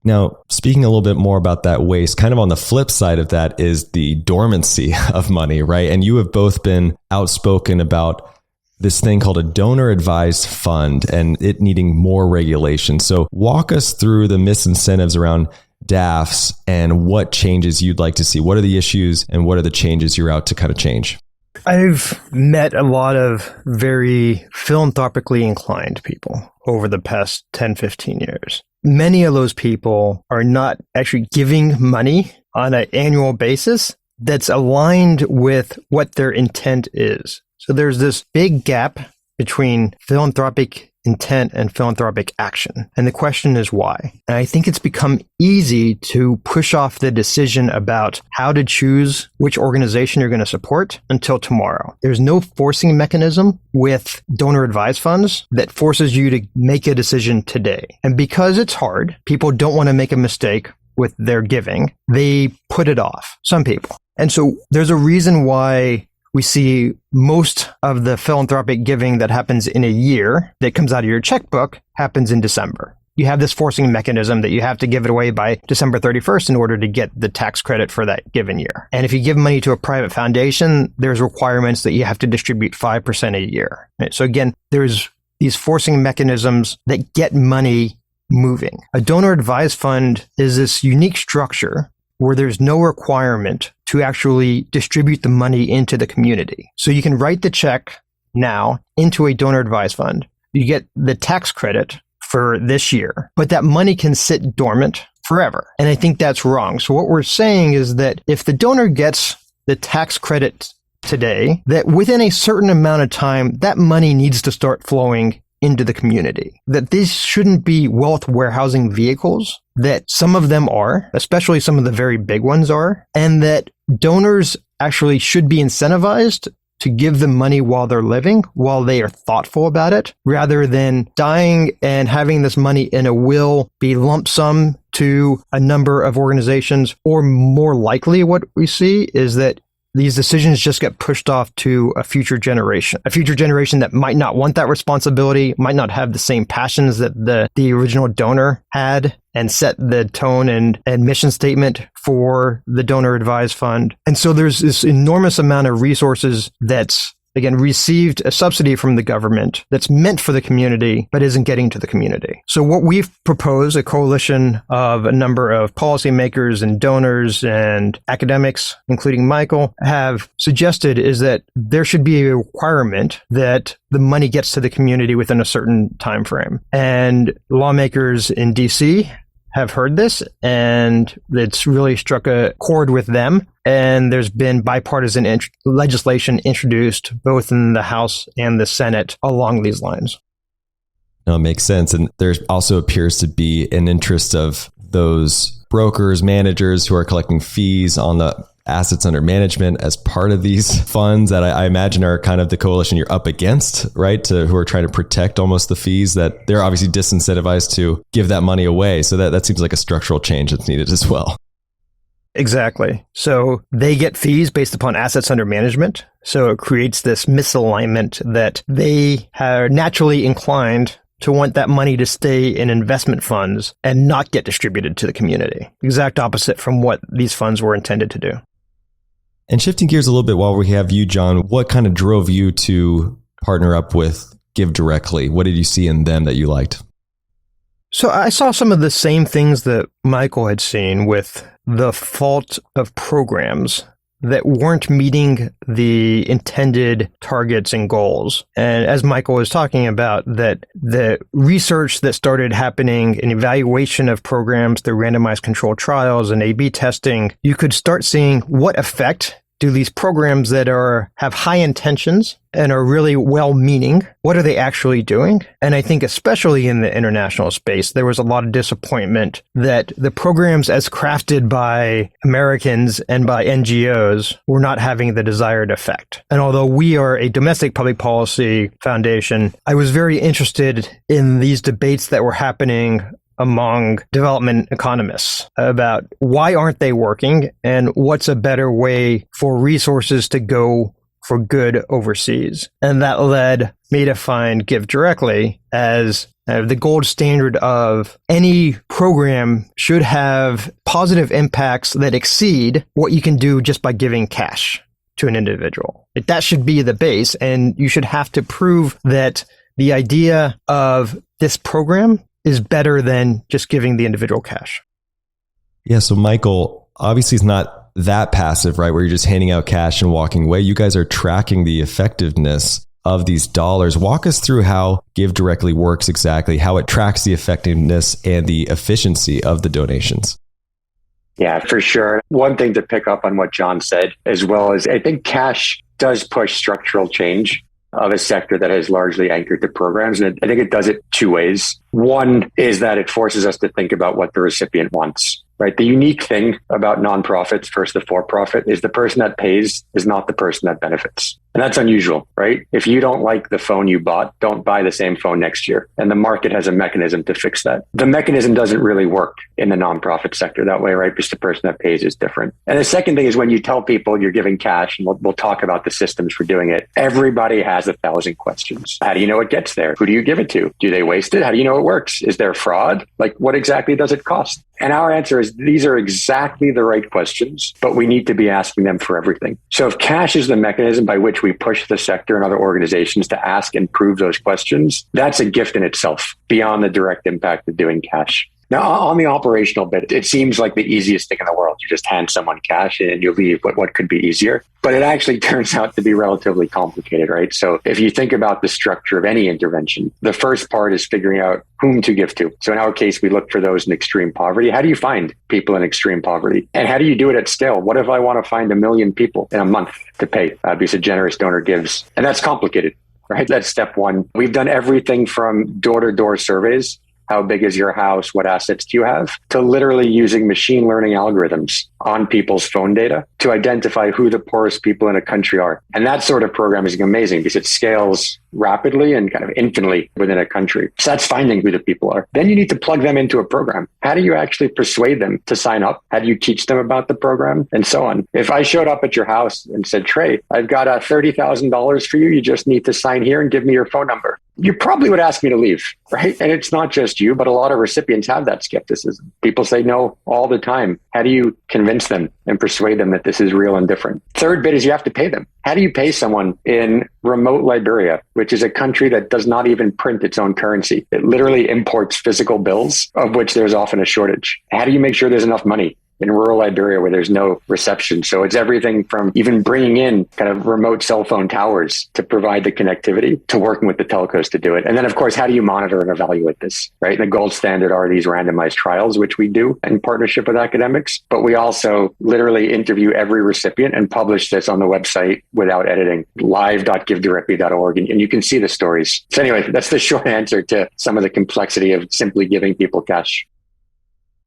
A: Now, speaking a little bit more about that waste, kind of on the flip side of that is the dormancy of money, right? And you have both been outspoken about this thing called a donor advised fund and it needing more regulation. So walk us through the misincentives around DAFs and what changes you'd like to see. What are the issues and what are the changes you're out to kind of change?
B: I've met a lot of very philanthropically inclined people over the past 10, 15 years. Many of those people are not actually giving money on an annual basis that's aligned with what their intent is. So there's this big gap between philanthropic intent and philanthropic action. And the question is why? And I think it's become easy to push off the decision about how to choose which organization you're going to support until tomorrow. There's no forcing mechanism with donor advised funds that forces you to make a decision today. And because it's hard, people don't want to make a mistake with their giving. They put it off, some people. And so there's a reason why we see most of the philanthropic giving that happens in a year that comes out of your checkbook happens in December. You have this forcing mechanism that you have to give it away by December 31st in order to get the tax credit for that given year. And if you give money to a private foundation, there's requirements that you have to distribute 5% a year. Right? So again, there's these forcing mechanisms that get money moving. A donor advised fund is this unique structure where there's no requirement to actually distribute the money into the community. So you can write the check now into a donor advised fund. You get the tax credit for this year, but that money can sit dormant forever. And I think that's wrong. So what we're saying is that if the donor gets the tax credit today, that within a certain amount of time, that money needs to start flowing into the community. That these shouldn't be wealth warehousing vehicles, that some of them are, especially some of the very big ones are, and that donors actually should be incentivized to give them money while they're living, while they are thoughtful about it, rather than dying and having this money in a will be lump sum to a number of organizations. Or more likely what we see is that these decisions just get pushed off to a future generation that might not want that responsibility, might not have the same passions that the original donor had and set the tone and mission statement for the donor advised fund. And so there's this enormous amount of resources that's, again, received a subsidy from the government that's meant for the community, but isn't getting to the community. So what we've proposed, a coalition of a number of policymakers and donors and academics, including Michael, have suggested is that there should be a requirement that the money gets to the community within a certain time frame. And lawmakers in DC have heard this, and it's really struck a chord with them. And there's been bipartisan legislation introduced both in the House and the Senate along these lines.
A: No, it makes sense. And there also appears to be an interest of those brokers, managers who are collecting fees on the assets under management as part of these funds that I imagine are kind of the coalition you're up against, right? Who are trying to protect almost the fees, that they're obviously disincentivized to give that money away. So that seems like a structural change that's needed as well.
B: Exactly. So they get fees based upon assets under management. So it creates this misalignment that they are naturally inclined to want that money to stay in investment funds and not get distributed to the community. Exact opposite from what these funds were intended to do.
A: And shifting gears a little bit while we have you, John, what kind of drove you to partner up with GiveDirectly? What did you see in them that you liked?
B: So I saw some of the same things that Michael had seen with the fault of programs that weren't meeting the intended targets and goals. And as Michael was talking about, that the research that started happening in evaluation of programs through randomized controlled trials and A/B testing, you could start seeing what effect do these programs that have high intentions and are really well-meaning, what are they actually doing? And I think especially in the international space, there was a lot of disappointment that the programs as crafted by Americans and by NGOs were not having the desired effect. And although we are a domestic public policy foundation, I was very interested in these debates that were happening among development economists about why aren't they working and what's a better way for resources to go for good overseas. And that led me to find GiveDirectly as the gold standard of any program should have positive impacts that exceed what you can do just by giving cash. to an individual. That should be the base. And you should have to prove that the idea of this program is better than just giving the individual cash.
A: Yeah. So Michael, obviously it's not that passive, right? Where you're just handing out cash and walking away. You guys are tracking the effectiveness of these dollars. Walk us through how GiveDirectly works exactly, how it tracks the effectiveness and the efficiency of the donations.
C: Yeah, for sure. One thing to pick up on what John said, as well as I think cash does push structural change of a sector that has largely anchored to programs. And I think it does it two ways. One is that it forces us to think about what the recipient wants. Right. The unique thing about nonprofits versus the for-profit is the person that pays is not the person that benefits. And that's unusual, right? If you don't like the phone you bought, don't buy the same phone next year. And the market has a mechanism to fix that. The mechanism doesn't really work in the nonprofit sector that way, right? Because the person that pays is different. And the second thing is when you tell people you're giving cash, and we'll talk about the systems for doing it, everybody has 1,000 questions. How do you know it gets there? Who do you give it to? Do they waste it? How do you know it works? Is there fraud? Like, what exactly does it cost? And our answer is these are exactly the right questions, but we need to be asking them for everything. So if cash is the mechanism by which we push the sector and other organizations to ask and prove those questions, that's a gift in itself beyond the direct impact of doing cash. Now, on the operational bit, it seems like the easiest thing in the world. You just hand someone cash and you leave. What could be easier? But it actually turns out to be relatively complicated, right? So if you think about the structure of any intervention, the first part is figuring out whom to give to. So in our case, we look for those in extreme poverty. How do you find people in extreme poverty? And how do you do it at scale? What if I want to find 1 million people in a month to pay? Because a generous donor gives. And that's complicated, right? That's step one. We've done everything from door-to-door surveys. How big is your house? What assets do you have? To literally using machine learning algorithms on people's phone data to identify who the poorest people in a country are. And that sort of program is amazing because it scales rapidly and kind of infinitely within a country. So that's finding who the people are. Then you need to plug them into a program. How do you actually persuade them to sign up? How do you teach them about the program? And so on. If I showed up at your house and said, Trey, I've got $30,000 for you. You just need to sign here and give me your phone number. You probably would ask me to leave, right? And it's not just you, but a lot of recipients have that skepticism. People say no all the time. How do you convince them and persuade them that this is real and different? Third bit is you have to pay them. How do you pay someone in remote Liberia, which is a country that does not even print its own currency? It literally imports physical bills, of which there's often a shortage. How do you make sure there's enough money in rural Liberia where there's no reception? So it's everything from even bringing in kind of remote cell phone towers to provide the connectivity to working with the telcos to do it. And then, of course, how do you monitor and evaluate this, right? And the gold standard are these randomized trials, which we do in partnership with academics. But we also literally interview every recipient and publish this on the website without editing, live.givedirectly.org. And you can see the stories. So anyway, that's the short answer to some of the complexity of simply giving people cash.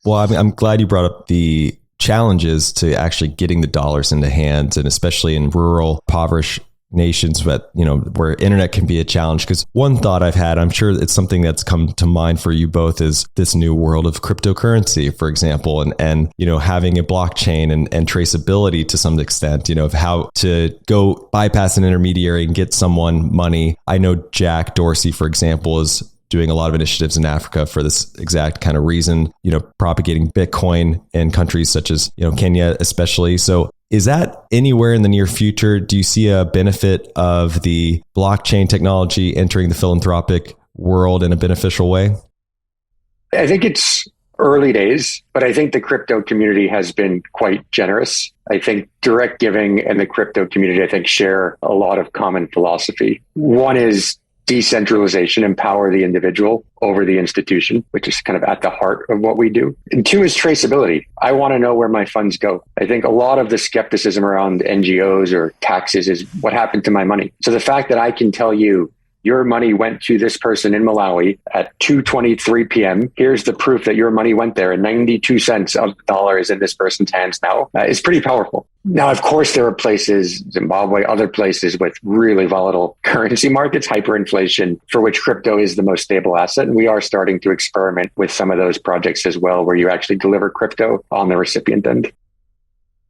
A: Well, I'm glad you brought up the challenges to actually getting the dollars into hands, and especially in rural, impoverished nations, but where internet can be a challenge. Because one thought I've had, I'm sure it's something that's come to mind for you both, is this new world of cryptocurrency, for example, and having a blockchain and traceability to some extent, of how to go bypass an intermediary and get someone money. I know Jack Dorsey, for example, is doing a lot of initiatives in Africa for this exact kind of reason, propagating Bitcoin in countries such as, Kenya, especially. So is that anywhere in the near future? Do you see a benefit of the blockchain technology entering the philanthropic world in a beneficial way?
C: I think it's early days, but I think the crypto community has been quite generous. I think direct giving and the crypto community, I think, share a lot of common philosophy. One is decentralization, empower the individual over the institution, which is kind of at the heart of what we do. And two is traceability. I want to know where my funds go. I think a lot of the skepticism around NGOs or taxes is what happened to my money. So the fact that I can tell you your money went to this person in Malawi at 2:23 p.m. Here's the proof that your money went there, and 92 cents of the dollar is in this person's hands now. Is pretty powerful. Now, of course, there are places, Zimbabwe, other places with really volatile currency markets, hyperinflation, for which crypto is the most stable asset. And we are starting to experiment with some of those projects as well, where you actually deliver crypto on the recipient end.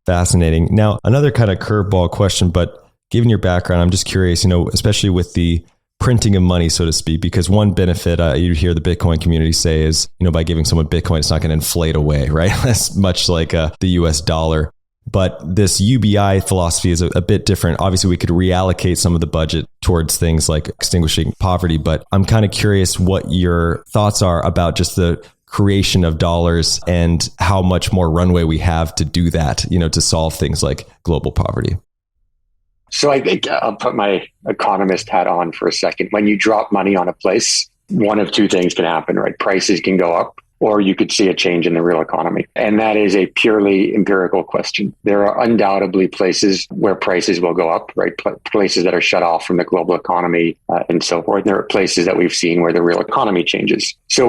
A: Fascinating. Now, another kind of curveball question, but given your background, I'm just curious, especially with the printing of money, so to speak, because one benefit you hear the Bitcoin community say is, by giving someone Bitcoin, it's not going to inflate away, right? That's much like the US dollar. But this UBI philosophy is a bit different. Obviously, we could reallocate some of the budget towards things like extinguishing poverty, but I'm kind of curious what your thoughts are about just the creation of dollars and how much more runway we have to do that, to solve things like global poverty.
C: So I think I'll put my economist hat on for a second. When you drop money on a place, one of two things can happen, right? Prices can go up, or you could see a change in the real economy. And that is a purely empirical question. There are undoubtedly places where prices will go up, right? Places that are shut off from the global economy and so forth. There are places that we've seen where the real economy changes. So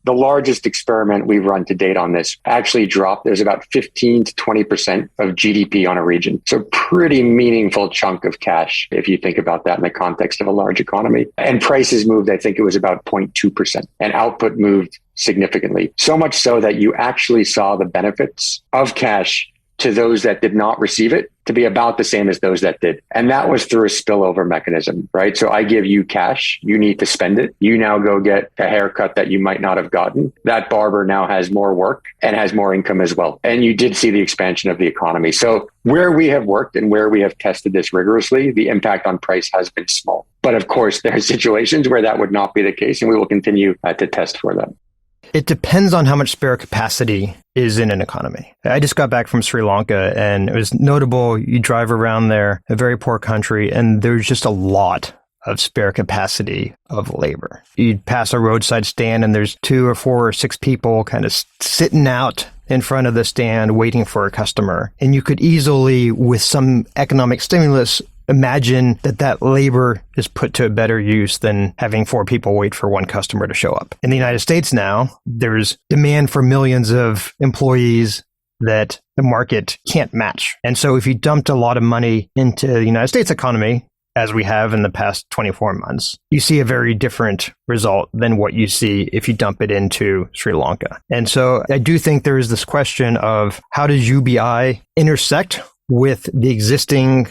C: the largest experiment we've run to date on this actually dropped. There's about 15 to 20% of GDP on a region. So pretty meaningful chunk of cash, if you think about that in the context of a large economy. And prices moved, I think it was about 0.2%. And output moved significantly. So much so that you actually saw the benefits of cash to those that did not receive it to be about the same as those that did. And that was through a spillover mechanism, right? So I give you cash, you need to spend it. You now go get a haircut that you might not have gotten. That barber now has more work and has more income as well. And you did see the expansion of the economy. So where we have worked and where we have tested this rigorously, the impact on price has been small. But of course, there are situations where that would not be the case, and we will continue to test for them.
B: It depends on how much spare capacity is in an economy. I just got back from Sri Lanka, and it was notable. You drive around there, a very poor country, and there's just a lot of spare capacity of labor. You'd pass a roadside stand, and there's 2 or 4 or 6 people kind of sitting out in front of the stand waiting for a customer. And you could easily, with some economic stimulus, imagine that labor is put to a better use than having 4 people wait for 1 customer to show up. In the United States now, there's demand for millions of employees that the market can't match. And so if you dumped a lot of money into the United States economy, as we have in the past 24 months, you see a very different result than what you see if you dump it into Sri Lanka. And so I do think there is this question of how does UBI intersect with the existing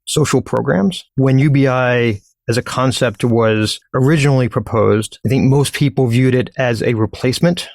B: social programs. When UBI as a concept was originally proposed, I think most people viewed it as a replacement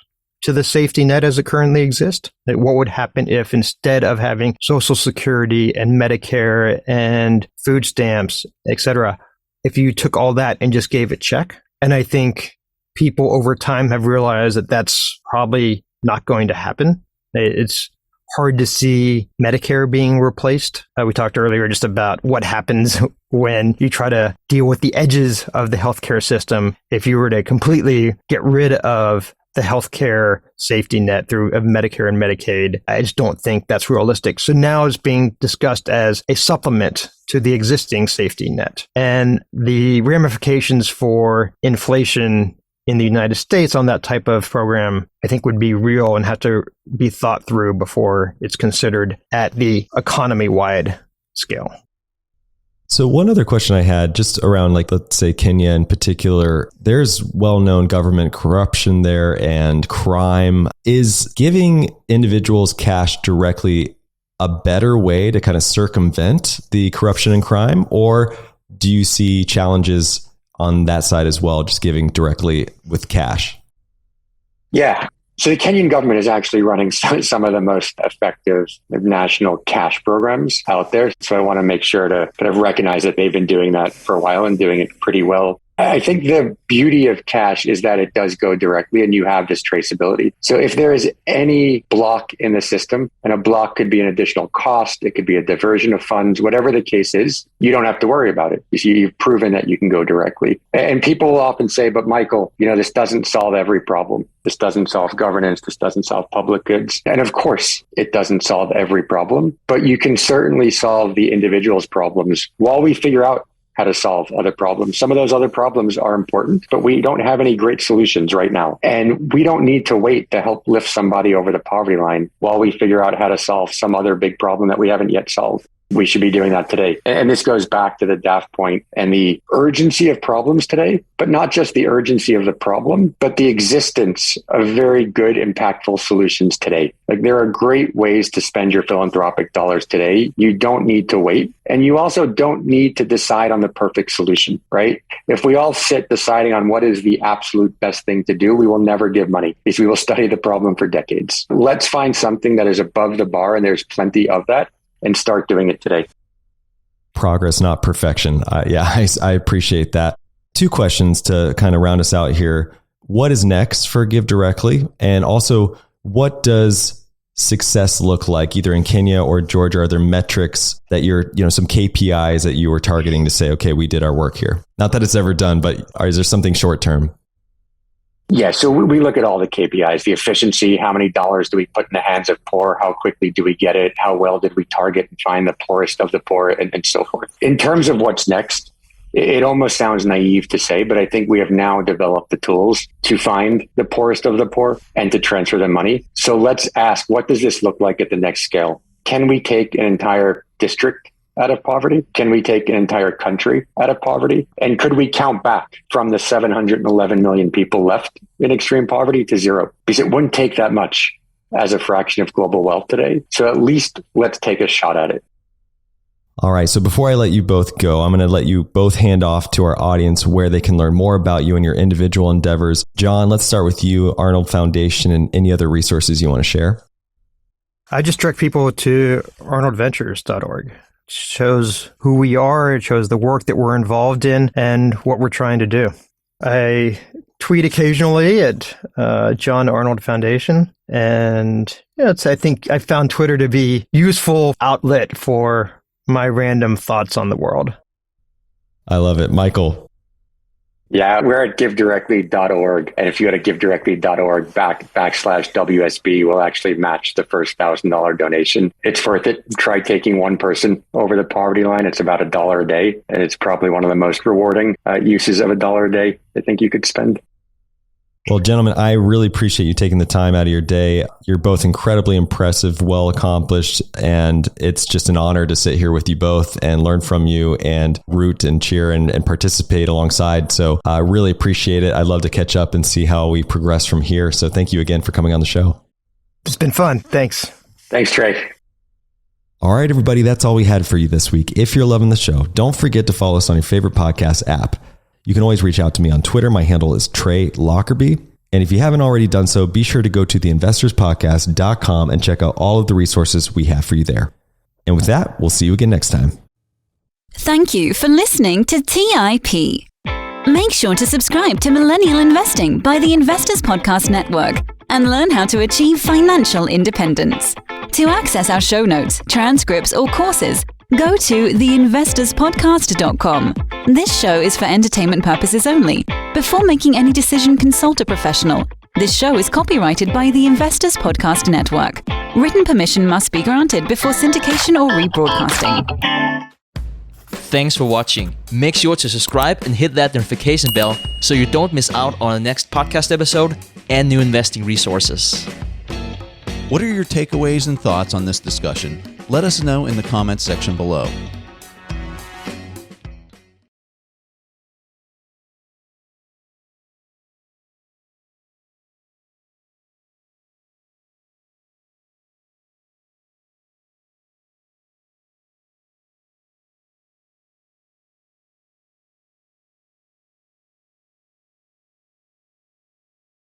B: to the safety net as it currently exists. That what would happen if instead of having Social Security and Medicare and food stamps, etc., if you took all that and just gave a check? And I think people over time have realized that that's probably not going to happen. It's hard to see Medicare being replaced. We talked earlier just about what happens when you try to deal with the edges of the healthcare system. If you were to completely get rid of the healthcare safety net through Medicare and Medicaid, I just don't think that's realistic. So now it's being discussed as a supplement to the existing safety net. And the ramifications for inflation in the United States on that type of program, I think would be real and have to be thought through before it's considered at the economy-wide scale.
A: So one other question I had just around, like, let's say Kenya in particular, there's well-known government corruption there and crime. Is giving individuals cash directly a better way to kind of circumvent the corruption and crime? Or do you see challenges on that side as well, just giving directly with cash?
C: Yeah. So the Kenyan government is actually running some of the most effective national cash programs out there. So I want to make sure to kind of recognize that they've been doing that for a while and doing it pretty well. I think the beauty of cash is that it does go directly and you have this traceability. So if there is any block in the system, and a block could be an additional cost, it could be a diversion of funds, whatever the case is, you don't have to worry about it. You've proven that you can go directly. And people will often say, but Michael, this doesn't solve every problem. This doesn't solve governance. This doesn't solve public goods. And of course, it doesn't solve every problem, but you can certainly solve the individual's problems while we figure out how to solve other problems. Some of those other problems are important, but we don't have any great solutions right now. And we don't need to wait to help lift somebody over the poverty line while we figure out how to solve some other big problem that we haven't yet solved. we should be doing that today. And this goes back to the Daft point and the urgency of problems today, but not just the urgency of the problem, but the existence of very good, impactful solutions today. Like, there are great ways to spend your philanthropic dollars today. You don't need to wait. And you also don't need to decide on the perfect solution, right? If we all sit deciding on what is the absolute best thing to do, we will never give money because we will study the problem for decades. Let's find something that is above the bar, and there's plenty of that, and start doing it today.
A: Progress, not perfection. I appreciate that. 2 questions to kind of round us out here. What is next for GiveDirectly? And also, what does success look like either in Kenya or Georgia? Are there metrics that some KPIs that you were targeting to say, okay, we did our work here? Not that it's ever done, but is there something short term?
C: Yeah, so we look at all the KPIs, the efficiency, how many dollars do we put in the hands of poor, how quickly do we get it, how well did we target and find the poorest of the poor, and so forth. In terms of what's next, it almost sounds naive to say, but I think we have now developed the tools to find the poorest of the poor and to transfer them money. So let's ask, what does this look like at the next scale? Can we take an entire district out of poverty? Can we take an entire country out of poverty? And could we count back from the 711 million people left in extreme poverty to 0? Because it wouldn't take that much as a fraction of global wealth today. So at least let's take a shot at it.
A: All right. So before I let you both go, I'm going to let you both hand off to our audience where they can learn more about you and your individual endeavors. John, let's start with you, Arnold Foundation, and any other resources you want to share.
B: I just direct people to arnoldventures.org. Shows who we are, it shows the work that we're involved in and what we're trying to do. I tweet occasionally at John Arnold Foundation, and I think I found Twitter to be a useful outlet for my random thoughts on the world.
A: I love it. Michael.
C: Yeah, we're at GiveDirectly.org. And if you go to GiveDirectly.org /WSB, we'll actually match the first $1,000 donation. It's worth it. Try taking one person over the poverty line. It's about $1 a day. And it's probably one of the most rewarding uses of $1 a day I think you could spend.
A: Well, gentlemen, I really appreciate you taking the time out of your day. You're both incredibly impressive, well accomplished, and it's just an honor to sit here with you both and learn from you and root and cheer and participate alongside. So I really appreciate it. I'd love to catch up and see how we progress from here. So thank you again for coming on the show.
B: It's been fun. Thanks.
C: Thanks, Trey.
A: All right, everybody, that's all we had for you this week. If you're loving the show, don't forget to follow us on your favorite podcast app. You can always reach out to me on Twitter. My handle is Trey Lockerbie. And if you haven't already done so, be sure to go to theinvestorspodcast.com and check out all of the resources we have for you there. And with that, we'll see you again next time.
D: Thank you for listening to TIP. Make sure to subscribe to Millennial Investing by the Investors Podcast Network and learn how to achieve financial independence. To access our show notes, transcripts, or courses, go to theinvestorspodcast.com. This show is for entertainment purposes only. Before making any decision, consult a professional. This show is copyrighted by the Investors Podcast Network. Written permission must be granted before syndication or rebroadcasting.
E: Thanks for watching. Make sure to subscribe and hit that notification bell so you don't miss out on the next podcast episode and new investing resources.
F: What are your takeaways and thoughts on this discussion? Let us know in the comments section below.